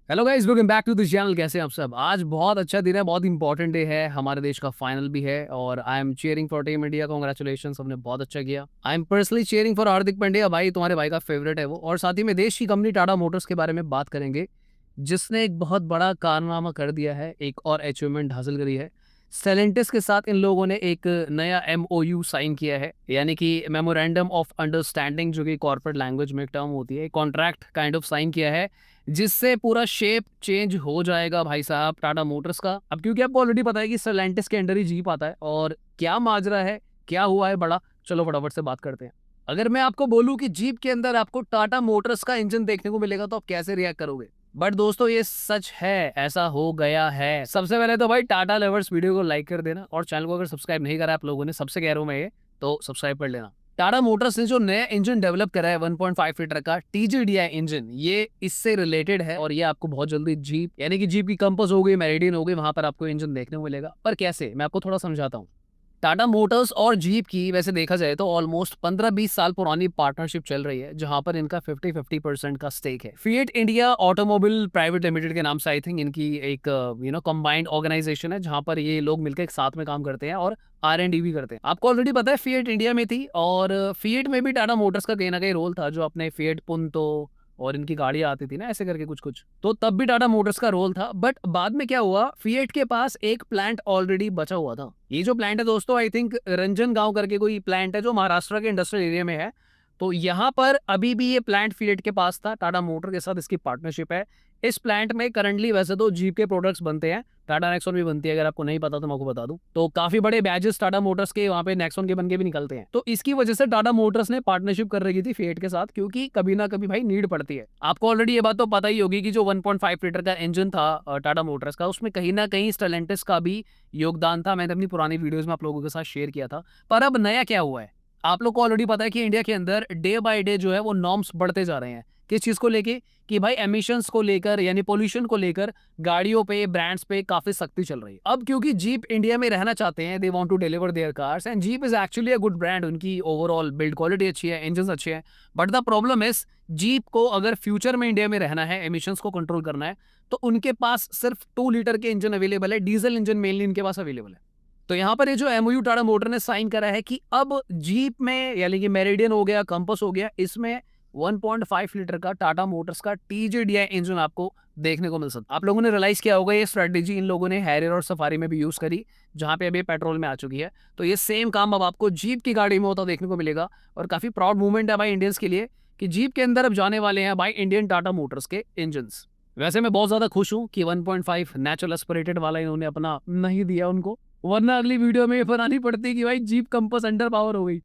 Hello guys, welcome back to this channel. कैसे हैं आप सब? आज बहुत अच्छा दिन है, बहुत इंपॉर्टेंट डे है, हमारे देश का फाइनल भी है और I am cheering for team India. Congratulations, हमने बहुत अच्छा किया। I am personally cheering for Hardik Pandya. भाई, तुम्हारे भाई का फेवरेट है वो। और साथ ही में देश की कंपनी टाटा मोटर्स के बारे में बात करेंगे, जिसने एक बहुत बड़ा कारनामा कर दिया है, एक और अचीवमेंट हासिल करी है। सेलेंटिस के साथ इन लोगों ने एक नया एमओयू साइन किया है, यानी कि मेमोरेंडम ऑफ अंडरस्टैंडिंग, जो कि कॉर्पोरेट लैंग्वेज में एक टर्म होती है। कॉन्ट्रैक्ट काइंड ऑफ साइन किया है, जिससे पूरा शेप चेंज हो जाएगा भाई साहब टाटा मोटर्स का। अब क्योंकि आपको ऑलरेडी पता है कि स्टेलेंटिस के अंडर ही जीप आता है, और क्या माजरा है, क्या हुआ है बड़ा, चलो फटाफट से बात करते हैं। अगर मैं आपको बोलूं कि जीप के अंदर आपको टाटा मोटर्स का इंजन देखने को मिलेगा, तो आप कैसे रिएक्ट करोगे? बट दोस्तों, ये सच है, ऐसा हो गया है। सबसे पहले तो भाई टाटा लवर्स, वीडियो को लाइक कर देना, और चैनल को अगर सब्सक्राइब नहीं करा आप लोगों ने, सबसे कह रहा हूं मैं ये, तो सब्सक्राइब कर लेना। टाटा मोटर्स ने जो नया इंजन डेवलप करा है 1.5 लीटर का टीजीडीआई इंजन, ये इससे रिलेटेड है, और ये आपको बहुत जल्दी जीप, यानी कि जीप की कंपस हो गई, मेरिडियन हो गई, वहां पर आपको इंजन देखने को मिलेगा। पर कैसे, मैं आपको थोड़ा समझाता हूँ। टाटा मोटर्स और जीप की वैसे देखा जाए तो ऑलमोस्ट 15-20 साल पुरानी पार्टनरशिप चल रही है, जहां पर इनका 50-50% का स्टेक है। Fiat India automobile private limited के नाम से आई थिंक इनकी एक कंबाइंड ऑर्गेनाइजेशन है, जहां पर ये लोग मिलकर एक साथ में काम करते हैं और R&D भी करते हैं। आपको ऑलरेडी पता है फिएट इंडिया में थी, और फिएट में भी टाटा मोटर्स का कहीं ना कहीं रोल था, जो अपने फिएट पुंतो और इनकी गाड़ियां आती थी ना, ऐसे करके कुछ कुछ, तो तब भी टाटा मोटर्स का रोल था। बट बाद में क्या हुआ, फिएट के पास एक प्लांट ऑलरेडी बचा हुआ था। ये जो प्लांट है दोस्तों, आई थिंक रंजन गांव करके कोई प्लांट है, जो महाराष्ट्र के इंडस्ट्रियल एरिया में है। तो यहाँ पर अभी भी ये प्लांट फिएट के पास था, टाटा मोटर के साथ इसकी पार्टनरशिप है। इस प्लांट में करंटली वैसे तो जीप के प्रोडक्ट्स बनते हैं, टाटा नेक्सॉन भी बनती है। अगर आपको नहीं पता तो मैं आपको बता दूं, तो काफी बड़े बैजेस टाटा मोटर्स के वहां पे नेक्सॉन के बन के भी निकलते हैं। तो इसकी वजह से टाटा मोटर्स ने पार्टनरशिप कर रखी थी फिएट के साथ, क्योंकि कभी ना कभी भाई नीड पड़ती है। आपको ऑलरेडी ये बात तो पता ही होगी कि जो 1.5 लीटर का इंजन था टाटा मोटर्स का, उसमें कहीं ना कहीं स्टेलेंटिस का भी योगदान था। मैंने अपनी पुरानी वीडियोस में आप लोगों के साथ शेयर किया था। पर अब नया क्या हुआ है, आप लोग को ऑलरेडी पता है कि इंडिया के अंदर डे बाय डे जो है वो नॉर्म्स बढ़ते जा रहे हैं। किस चीज को लेके? कि भाई एमिशंस को लेकर, यानी पोल्यूशन को लेकर गाड़ियों पे, ब्रांड्स पे काफी सख्ती चल रही है। अब क्योंकि जीप इंडिया में रहना चाहते हैं, they want to deliver their cars, and Jeep is actually a good brand. उनकी ओवरऑल बिल्ड क्वालिटी अच्छी है, इंजन अच्छे हैं। But the problem is, Jeep को अगर फ्यूचर में इंडिया में रहना है, एमिशंस को कंट्रोल करना है, तो उनके पास सिर्फ 2 लीटर के इंजन अवेलेबल है, डीजल इंजन मेनली इनके पास अवेलेबल है। तो यहाँ पर ये जो एमओयू टाटा मोटर ने साइन करा है कि अब जीप में, यानी कि मेरिडियन हो गया, कंपस हो गया, इसमें 1.5 लीटर का टाटा मोटर्स का टीजीडीआई इंजन आपको देखने को मिल सकता है। आप लोगों ने रियलाइज किया होगा, ये स्ट्रेटेजी इन लोगों ने हैरियर और सफारी में भी यूज करी, जहां पे अभी पेट्रोल में आ चुकी है। तो ये सेम काम अब आपको जीप की गाड़ी में होता देखने को मिलेगा, और काफी प्राउड मूवमेंट है भाई इंडियंस के लिए, कि जीप के अंदर अब जाने वाले हैं भाई इंडियन टाटा मोटर्स के इंजन। वैसे मैं बहुत ज्यादा खुश हूं कि 1.5 नेचुरल एस्पिरेटेड वाला इन्होंने अपना नहीं दिया उनको, वरना अगली वीडियो में ये बनानी पड़ती कि भाई जीप कंपस अंडर पावर हो गई।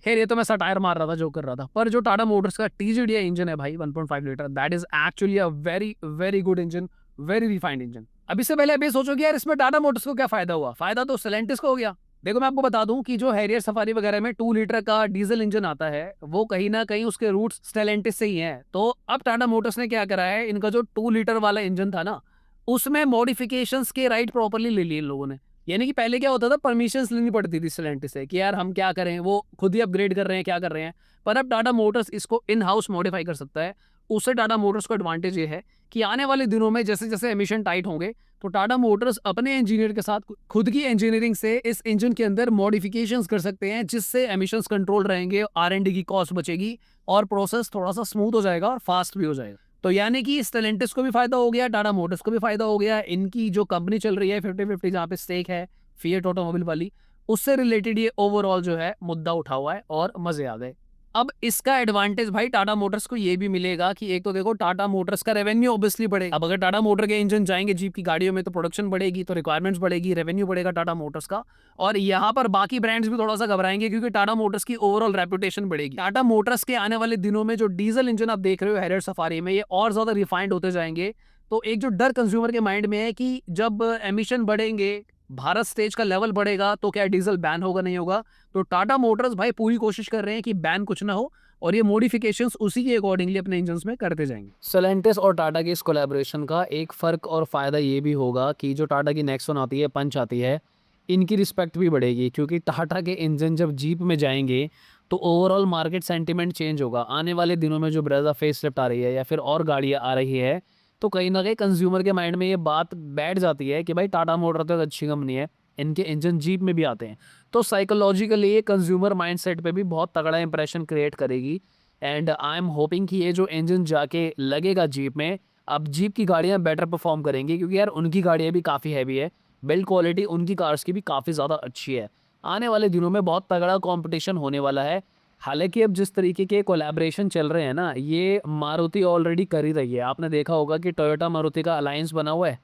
खैर, ये तो मैं सटायर मार रहा था, जो कर रहा था। पर जो टाटा मोटर्स का टीजीडीआई इंजन है भाई 1.5 litre, that is actually a very very good engine, very refined engine. अब इससे पहले अभी सोचो कि यार इसमें टाटा मोटर्स को क्या फायदा हुआ। फायदा तो सेलेंटिस को हो गया। देखो, मैं आपको बता दूं कि जो हैरियर सफारी वगैरह में 2 लीटर का डीजल इंजन आता है, वो कहीं ना कहीं उसके रूट्स स्टेलेंटिस से ही हैं। तो अब टाटा मोटर्स ने क्या करा है, इनका जो 2 लीटर वाला इंजन था ना, उसमें मॉडिफिकेशंस के राइट प्रॉपरली ले लिए इन लोगों ने। यानी कि पहले क्या होता था, परमिशंस लेनी पड़ती थी स्टेलेंटिस से कि यार हम क्या करें, वो खुद ही अपग्रेड कर रहे हैं, क्या कर रहे हैं। पर अब टाटा मोटर्स इसको इन हाउस मॉडिफाई कर सकता है। उससे टाटा मोटर्स को एडवांटेज ये है कि आने वाले दिनों में जैसे जैसे एमिशन टाइट होंगे, तो टाटा मोटर्स अपने इंजीनियर के साथ खुद की इंजीनियरिंग से इस इंजन के अंदर मॉडिफिकेशंस कर सकते हैं, जिससे एमिशंस कंट्रोल रहेंगे, R&D की कॉस्ट बचेगी, और प्रोसेस थोड़ा सा स्मूथ हो जाएगा और फास्ट भी हो जाएगा। तो यानी कि स्टेलेंटिस को भी फायदा हो गया, टाटा मोटर्स को भी फायदा हो गया। इनकी जो कंपनी चल रही है 50-50, जहां पे स्टेक है फिएट ऑटोमोबाइल वाली, उससे रिलेटेड ये ओवरऑल जो है मुद्दा उठा हुआ है, और मजे आ गए। अब इसका एडवांटेज भाई टाटा मोटर्स को ये भी मिलेगा कि एक तो देखो, टाटा मोटर्स का रेवेन्यू ऑब्वियसली बढ़ेगा। अब अगर टाटा मोटर के इंजन जाएंगे जीप की गाड़ियों में, तो प्रोडक्शन बढ़ेगी, तो रिक्वायरमेंट्स बढ़ेगी, रेवेन्यू बढ़ेगा टाटा मोटर्स का। और यहाँ पर बाकी ब्रांड्स भी थोड़ा सा घबराएंगे, क्योंकि टाटा मोटर्स की ओवरऑल रेपुटेशन बढ़ेगी। टाटा मोटर्स के आने वाले दिनों में जो डीजल इंजन आप देख रहे हो हैरियर सफारी में, ये और ज्यादा रिफाइंड होते जाएंगे। तो एक जो डर कंज्यूमर के माइंड में है कि जब एमिशन बढ़ेंगे, भारत स्टेज का लेवल बढ़ेगा, तो क्या डीजल बैन होगा, नहीं होगा? तो टाटा मोटर्स भाई पूरी कोशिश कर रहे हैं कि बैन कुछ ना हो, और ये मॉडिफिकेशंस उसी के अकॉर्डिंगली अपने इंजन्स में करते जाएंगे। Stellantis और टाटा की इस कोलैबोरेशन का एक फर्क और फायदा ये भी होगा कि जो टाटा की नेक्सॉन आती है, पंच आती है, इनकी रिस्पेक्ट भी बढ़ेगी, क्योंकि टाटा के इंजन जब जीप में जाएंगे, तो ओवरऑल मार्केट सेंटिमेंट चेंज होगा। आने वाले दिनों में जो ब्रेजा फेसलिफ्ट आ रही है या फिर और गाड़ियाँ आ रही है, तो कहीं न कहीं कंज्यूमर के माइंड में ये बात बैठ जाती है कि भाई टाटा मोटर तो एक अच्छी कंपनी है, इनके इंजन जीप में भी आते हैं। तो साइकोलॉजिकली ये कंज्यूमर माइंडसेट पे भी बहुत तगड़ा इंप्रेशन क्रिएट करेगी एंड आई एम होपिंग कि ये जो इंजन जाके लगेगा जीप में, अब जीप की गाड़ियाँ बेटर परफॉर्म करेंगी क्योंकि यार उनकी गाड़ियाँ भी काफ़ी हैवी है, बिल्ड क्वालिटी उनकी कार्स की भी काफ़ी ज़्यादा अच्छी है। आने वाले दिनों में बहुत तगड़ा कॉम्पिटिशन होने वाला है। हालाँकि अब जिस तरीके के कोलैबोरेशन चल रहे हैं ना, ये मारुति ऑलरेडी कर ही रही है। आपने देखा होगा कि टोयोटा मारुति का अलायंस बना हुआ है।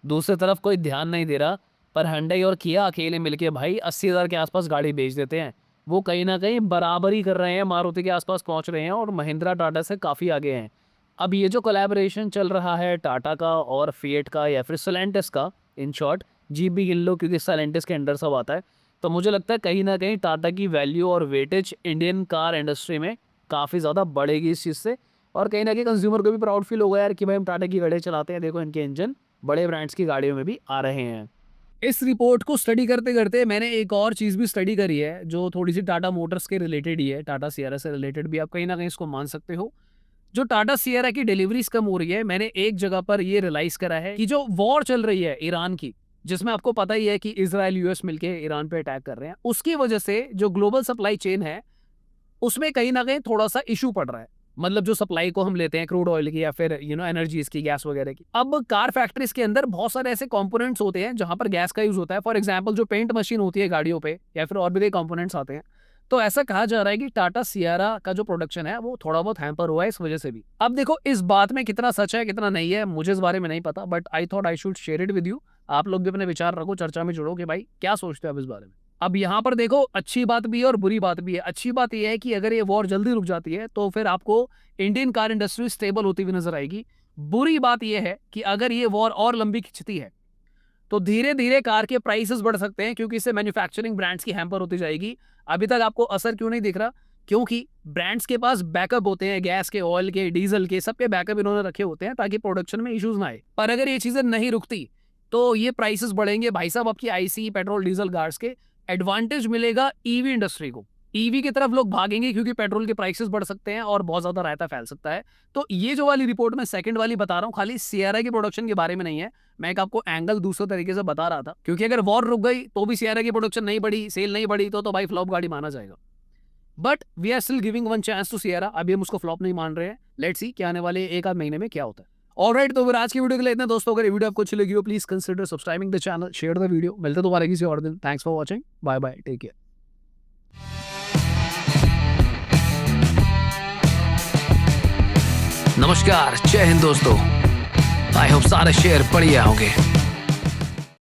दूसरी तरफ कोई ध्यान नहीं दे रहा, पर हुंडई और किया अकेले मिलके भाई 80,000 के आसपास गाड़ी बेच देते हैं। वो कहीं न कहीं बराबरी कर रहे हैं, मारुति के आसपास पहुँच रहे हैं और महिंद्रा टाटा से काफ़ी आगे हैं। अब ये जो कोलैबोरेशन चल रहा है टाटा का और फिएट का या फिर stellantis का, इन शॉर्ट जीप भी गिन लो क्योंकि stellantis के अंडर सब आता है। तो मुझे लगता है कहीं न कहीं टाटा की वैल्यू और वेटेज इंडियन कार इंडस्ट्री में काफ़ी ज़्यादा बढ़ेगी इस चीज़ से और कहीं न कहीं कंज्यूमर को भी प्राउड फील होगा यार कि भाई हम टाटा की गाड़ियाँ चलाते हैं, देखो इनके इंजन बड़े ब्रांड्स की गाड़ियों में भी आ रहे हैं। इस रिपोर्ट को स्टडी करते-करते मैंने एक और चीज़ भी स्टडी करी है, जो थोड़ी-सी टाटा मोटर्स के रिलेटेड ही है, टाटा सिएरा से रिलेटेड भी आप कहीं न कहीं इसको मान सकते हो। जो टाटा सिएरा की डिलीवरीज कम हो रही है, मैंने एक जगह पर ये रियलाइज़ करा है कि जो वॉर चल रही है ईरान की, जिसमें आपको पता ही है कि इज़राइल, यूएस मिलके ईरान पे अटैक कर रहे हैं, उसकी वजह से जो ग्लोबल सप्लाई चेन है, उसमें कहीं न कहीं थोड़ा-सा इश्यू पड़ रहा है। मतलब जो सप्लाई को हम लेते हैं क्रूड ऑयल की या फिर एनर्जीज़ की, गैस वगैरह की। अब कार फैक्ट्रीज़ के अंदर बहुत सारे ऐसे कंपोनेंट्स होते हैं जहाँ पर गैस का यूज़ होता है। फॉर एग्ज़ाम्पल जो पेंट मशीन होती है गाड़ियों पे या फिर और भी कई कंपोनेंट्स आते हैं। तो ऐसा कहा जा रहा है कि टाटा सियारा का जो प्रोडक्शन है वो थोड़ा बहुत हैम्पर हुआ है इस वजह से भी। अब देखो इस बात में कितना सच है कितना नहीं है मुझे इस बारे में नहीं पता, but I thought I should share it with you. आप लोग भी अपने विचार रखो, चर्चा में जुड़ो कि भाई क्या सोचते हो आप इस बारे में। अब यहाँ पर देखो अच्छी बात भी है और बुरी बात भी है। अच्छी बात ये है कि अगर ये वॉर जल्दी रुक जाती है तो फिर आपको इंडियन कार इंडस्ट्री स्टेबल होती हुई नजर आएगी। बुरी बात यह है कि अगर ये वॉर और लंबी खिंचती है तो धीरे-धीरे कार के प्राइसेस बढ़ सकते हैं क्योंकि इससे मैन्युफैक्चरिंग ब्रांड्स की हैम्पर होती जाएगी। अभी तक आपको असर क्यों नहीं दिख रहा? क्योंकि ब्रांड्स के पास बैकअप होते हैं, गैस के, ऑयल के, डीजल के, सबके बैकअप इन्होंने रखे होते हैं ताकि प्रोडक्शन में इश्यूज ना आए। पर अगर ये चीजें नहीं रुकती तो ये प्राइसेस बढ़ेंगे भाई साहब। आपकी आईसी, पेट्रोल, डीजल कार्स के एडवांटेज मिलेगा ईवी इंडस्ट्री को। ईवी की तरफ लोग भागेंगे क्योंकि पेट्रोल के प्राइसेस बढ़ सकते हैं और बहुत ज्यादा रायता फैल सकता है। तो ये जो वाली रिपोर्ट मैं सेकंड वाली बता रहा हूँ खाली सिएरा की प्रोडक्शन के बारे में नहीं है, मैं एक आपको एंगल दूसरे तरीके से बता रहा था। क्योंकि अगर वॉर रुक गई तो भी सिएरा की प्रोडक्शन नहीं बढ़ी, सेल नहीं बढ़ी तो भाई फ्लॉप गाड़ी माना जाएगा। But we are still giving one chance to Sierra. अभी हम उसको फ्लॉप नहीं मान रहे हैं। लेट्स सी कि आने वाले एक आध महीने में क्या होता है। ऑलराइट, तो फिर आज की वीडियो के लिए इतना दोस्तों। अगर ये वीडियो आपको अच्छी लगी हो please consider subscribing the channel, share the video. मिलते दोबारा किसी और दिन। Thanks for watching, bye bye, take care. नमस्कार, जय हिंद दोस्तों। आई होप सारे शेयर बढ़िया होंगे।